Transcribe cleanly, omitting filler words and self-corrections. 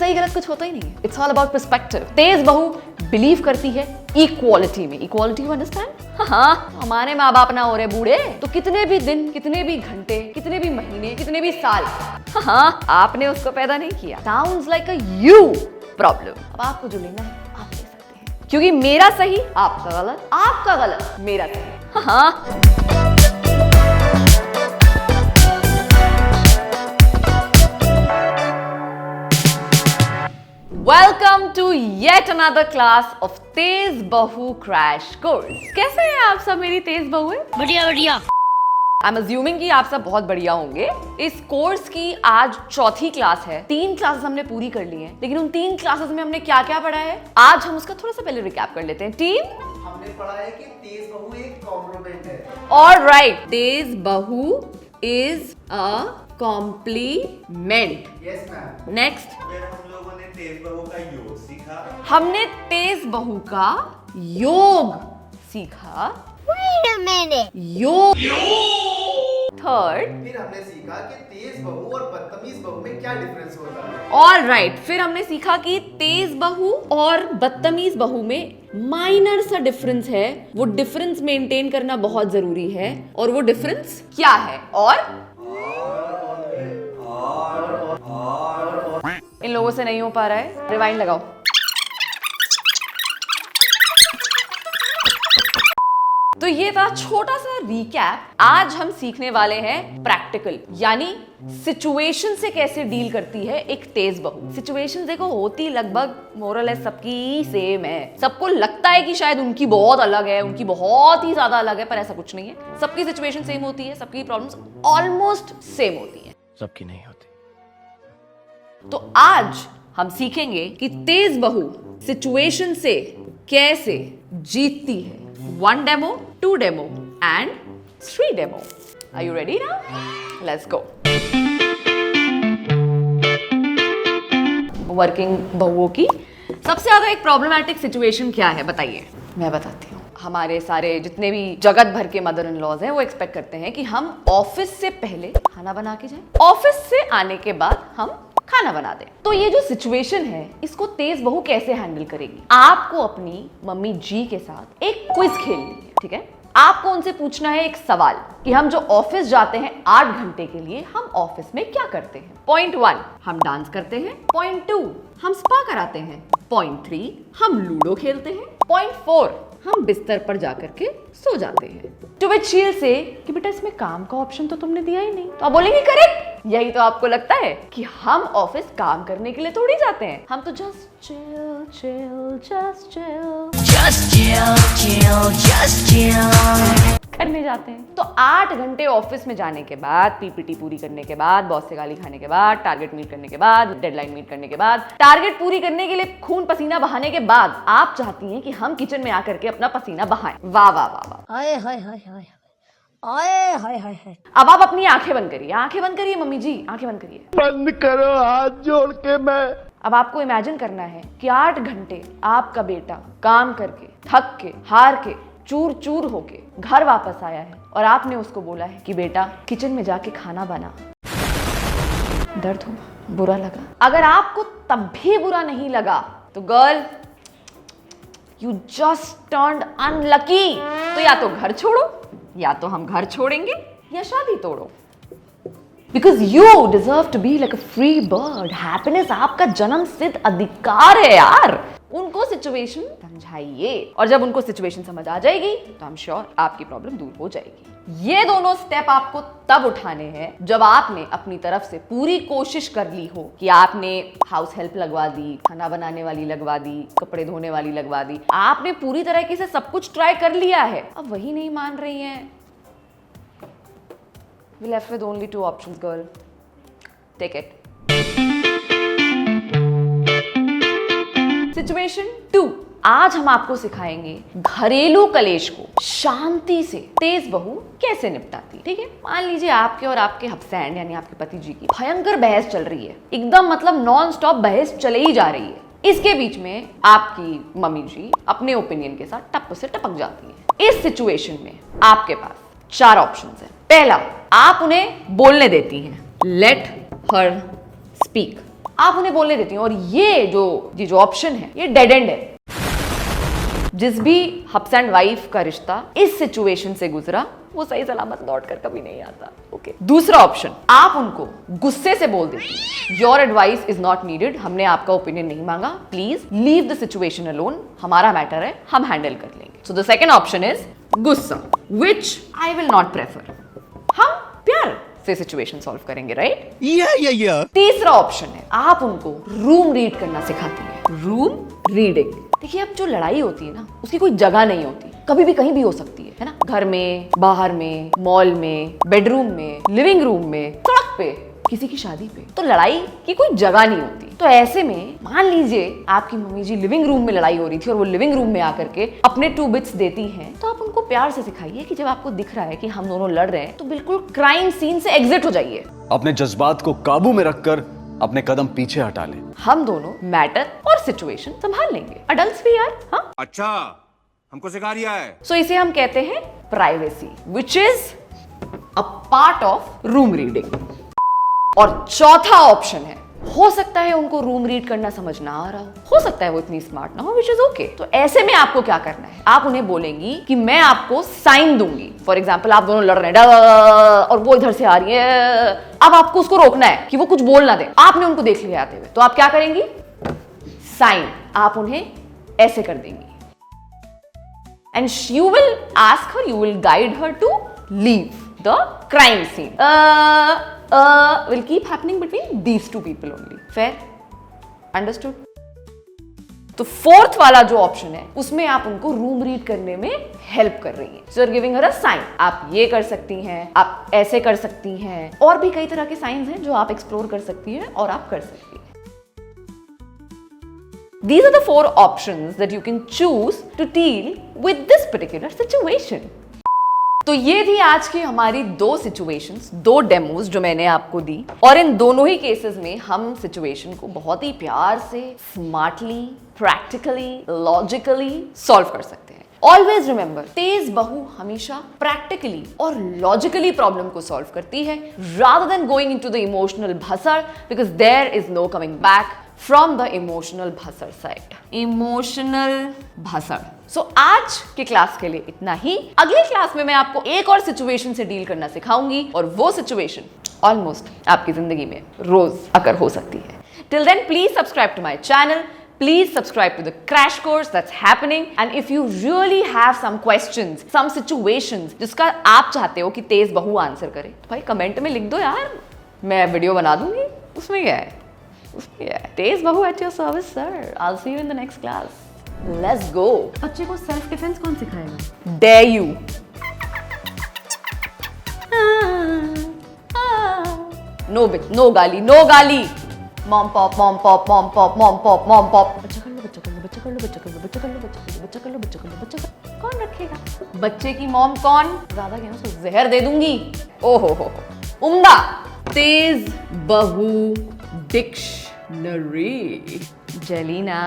सही गलत कुछ होता ही नहीं है। It's all about perspective. तेज बहू बिलीव करती है इक्वालिटी में। Equality you understand? हाँ, हमारे माँ बाप ना हो रहे बूढ़े तो कितने भी दिन, कितने भी घंटे, कितने भी महीने, कितने भी साल, हाँ आपने उसको पैदा नहीं किया। Sounds like a you problem. अब आपको जो लेना है आप ले सकते हैं, क्योंकि मेरा सही आपका गलत, आपका गलत मेरा सही। हाँ welcome to yet another class of तेज बहू क्रैश कोर्स। कैसे हैं आप सब मेरी तेज बहू? बढ़िया बढ़िया। आई एम अज्यूमिंग कि आप सब बहुत बढ़िया होंगे। इस कोर्स की आज चौथी क्लास है। 3 क्लासेस हमने पूरी कर ली हैं, लेकिन उन 3 क्लासेस में हमने क्या क्या पढ़ा है आज हम उसका थोड़ा सा पहले रिकैप कर लेते हैं। टीम, हमने पढ़ा है कि तेज बहू एक कॉम्प्लीमेंट है। ऑलराइट, तेज बहू is a compliment. Yes ma'am. Next, फिर हम लोगों ने तेज बहू का योग सीखा। हमने तेज बहू का योग सीखा। Wait a minute. योग। थर्ड, फिर हमने सीखा कि तेज बहू और बदतमीज बहू में क्या डिफरेंस होता है। ऑलराइट, फिर हमने सीखा कि तेज बहू और बदतमीज बहू में माइनर सा डिफरेंस है। वो डिफरेंस मेंटेन करना बहुत जरूरी है, और वो डिफरेंस क्या है? और इन लोगों से नहीं हो पा रहा है, रिवाइंड लगाओ। तो ये था छोटा सा रिकैप। आज हम सीखने वाले हैं प्रैक्टिकल, यानी सिचुएशन से कैसे डील करती है एक तेज बहू। सिचुएशन देखो होती लगभग मोरलेस सबकी सेम है। सबको लगता है कि शायद उनकी बहुत अलग है, उनकी बहुत ही ज्यादा अलग है, पर ऐसा कुछ नहीं है। सबकी सिचुएशन सेम होती है, सबकी प्रॉब्लम्स ऑलमोस्ट सेम होती है। सबकी नहीं होती। तो आज हम सीखेंगे कि तेज बहू सिचुएशन से कैसे जीतती है। 1 demo, 2 demo and 3 demo. Are you ready now? Let's go. Working बहुओं की सबसे ज्यादा एक प्रॉब्लमैटिक सिचुएशन क्या है बताइए? मैं बताती हूँ। हमारे सारे जितने भी जगत भर के मदर इन लॉज हैं वो एक्सपेक्ट करते हैं कि हम ऑफिस से पहले खाना बना के जाएं, ऑफिस से आने के बाद हम खाना बना दें। तो ये जो सिचुएशन है इसको तेज बहू कैसे हैंडल करेगी? आपको अपनी मम्मी जी के साथ एक क्विज खेलनी है, ठीक है? आपको उनसे पूछना है एक सवाल कि हम जो ऑफिस जाते हैं 8 घंटे के लिए, हम ऑफिस में क्या करते हैं। पॉइंट 1, हम डांस करते हैं। पॉइंट 2, हम स्पा कराते हैं। पॉइंट 3, हम लूडो खेलते हैं। पॉइंट 4, हम बिस्तर पर जाकर के सो जाते हैं। To which she will say कि बेटा इसमें काम का ऑप्शन तो तुमने दिया ही नहीं। तो आप बोलेंगे करेक्ट। यही तो आपको लगता है कि हम ऑफिस काम करने के लिए थोड़ी जाते हैं, हम तो just chill chill just chill करने जाते हैं। तो 8 घंटे ऑफिस में जाने के बाद, पीपीटी पूरी करने के बाद, बॉस से गाली खाने के बाद, टारगेट मीट करने के बाद, डेडलाइन मीट करने के बाद, टारगेट पूरी करने के लिए खून पसीना बहाने के बाद आप चाहती हैं कि हम किचन में आकर के अपना पसीना बहाएं। वाह वाह वाह वाह। हाय हाय हाय हाय हाय हाय हाय हाय। अब आप अपनी आंखें बंद करिए, आंखें बंद करिए मम्मी जी, आंखें बंद करिए। बंद करो हाथ जोड़ के। मैं अब आपको इमेजिन करना है कि 8 घंटे आपका बेटा काम करके, थक के, हार के, चूर चूर होके घर वापस आया है और आपने उसको बोला है कि बेटा किचन में जाके खाना बना। दर्द हुआ, बुरा लगा? अगर आपको तब भी बुरा नहीं लगा तो girl you just turned unlucky. तो या तो घर छोड़ो, या तो हम घर छोड़ेंगे, या शादी तोड़ो। Because you deserve to be like a free bird. Happiness आपका जन्म सिद्ध अधिकार है यार। उनको सिचुएशन समझाइए, और जब उनको सिचुएशन समझ आ जाएगी तो आई एम श्योर आपकी प्रॉब्लम दूर हो जाएगी। ये दोनों स्टेप आपको तब उठाने हैं जब आपने अपनी तरफ से पूरी कोशिश कर ली हो कि आपने हाउस हेल्प लगवा दी, खाना बनाने वाली लगवा दी, कपड़े धोने वाली लगवा दी, आपने पूरी तरीके से सब कुछ ट्राई कर लिया है। अब वही नहीं मान रही हैं। We're left with only 2 options, girl. Take it. Situation 2. आज हम आपको सिखाएंगे घरेलू कलेश को शांति से तेज बहू कैसे निपटाती। ठीक है, मान लीजिए आपके और आपके हस्बैंड यानी आपके पति जी की भयंकर बहस चल रही है, एकदम मतलब नॉन स्टॉप बहस चले ही जा रही है। इसके बीच में आपकी मम्मी जी अपने ओपिनियन के साथ टप से टपक जाती है। इस सिचुएशन में आपके पास 4 ऑप्शंस हैं। पहला, आप उन्हें बोलने देती हैं, लेट हर स्पीक। आप उन्हें बोलने देती हैं। और ये जो ऑप्शन है ये डेड एंड है। जिस भी हस्बैंड वाइफ का रिश्ता इस सिचुएशन से गुजरा वो सही सलामत लौट कर कभी नहीं आता। ओके। दूसरा ऑप्शन, आप उनको गुस्से से बोल देती your advice is not needed, हमने आपका ओपिनियन नहीं मांगा, please leave the situation alone, हमारा मैटर है, हम हैंडल कर लेंगे। So the second option is गुस्सा, विच आई विल नॉट प्रेफर। हम प्यार से सिचुएशन सॉल्व करेंगे, राइट? तीसरा ऑप्शन है, आप उनको रूम रीड करना सिखाती है। रूम रीडिंग, देखिए अब जो लड़ाई होती है ना उसकी कोई जगह नहीं होती, कभी भी कहीं भी हो सकती है ना? घर में, बाहर में, मॉल में, बेडरूम में, लिविंग रूम में, सड़क पे, किसी की शादी पे, तो लड़ाई की कोई जगह नहीं होती। तो ऐसे में मान लीजिए आपकी मम्मी जी लिविंग रूम में लड़ाई हो रही थी और वो लिविंग रूम में आकर के अपने 2 बिट्स देती हैं, तो आप उनको प्यार से सिखाइए कि जब आपको दिख रहा है कि हम दोनों लड़ रहे हैं तो बिल्कुल क्राइम सीन से एग्जिट हो जाइए। अपने जज्बात को काबू में रखकर अपने कदम पीछे हटा ले। हम दोनों मैटर और सिचुएशन संभाल लेंगे, अडल्ट्स भी यार। हाँ, अच्छा हमको सिखा रिया है। सो इसे हम कहते हैं privacy, which is a part of room reading. और चौथा ऑप्शन है, हो सकता है उनको रूम रीड करना समझ ना आ रहा हो सकता है वो इतनी स्मार्ट ना हो, विच इज ओके। तो ऐसे में आपको क्या करना है, आप उन्हें बोलेंगी कि मैं आपको साइन दूंगी। फॉर एग्जाम्पल आप दोनों लड़ रहे हैं और वो इधर से आ रही है, अब आपको उसको रोकना है कि वो कुछ बोल ना दे। आपने उनको देख लिया आते हुए, तो आप क्या करेंगी, साइन, आप उन्हें ऐसे कर देंगी and you will ask her, you will guide her to leave the crime scene. Will keep happening between these two people only. Fair? Understood? तो फोर्थ वाला जो ऑप्शन है उसमें आप उनको रूम रीड करने में हेल्प कर रही हैं। So you're giving her a sign. आप ये कर सकती हैं, आप ऐसे कर सकती हैं, और भी कई तरह के साइंस हैं जो आप एक्सप्लोर कर सकती हैं और आप कर सकती हैं। These are the 4 options that you can choose to deal with this particular situation. तो ये थी आज की हमारी 2 सिचुएशंस, 2 डेमोज जो मैंने आपको दी, और इन दोनों ही केसेस में हम सिचुएशन को बहुत ही प्यार से, स्मार्टली, प्रैक्टिकली, लॉजिकली सॉल्व कर सकते हैं। ऑलवेज रिमेंबर, तेज बहू हमेशा प्रैक्टिकली और लॉजिकली प्रॉब्लम को सॉल्व करती है, rather than going into the emotional भसड़, because there is no coming back from the emotional भसड़ साइड। इमोशनल भसड़। सो आज के क्लास के लिए इतना ही। अगले क्लास में मैं आपको एक और सिचुएशन से डील करना सिखाऊंगी, और वो सिचुएशन ऑलमोस्ट आपकी जिंदगी में रोज अगर हो सकती है। Till then please subscribe to my channel, please subscribe to the crash course that's happening, and if you really have some questions, some situations जिसका आप चाहते हो कि तेज बहू आंसर करे, तो भाई कमेंट में लिख दो यार, मैं वीडियो बना दूंगी। उसमें क्या है, उसमें क्या है। तेज बहू at your service sir. I'll see you in the next class. Let's go. बच्चे को सेल्फ डिफेंस कौन सिखाएगा? Dare you. No गाली, no गाली। Mom pop, mom pop, mom pop, mom pop, mom pop. बच्चा कर लो, बच्चा कर लो, बच्चा कर लो, बच्चा कर लो, बच्चा कर लो, बच्चा कर लो, बच्चा कर लो, बच्चा कर लो, बच्चा कर लो। कौन रखेगा बच्चे की मॉम? कौन? ज्यादा कहना तो जहर दे दूंगी। ओहो हो, उम्दा। तेज बहू डिक्शनरी। जलीना।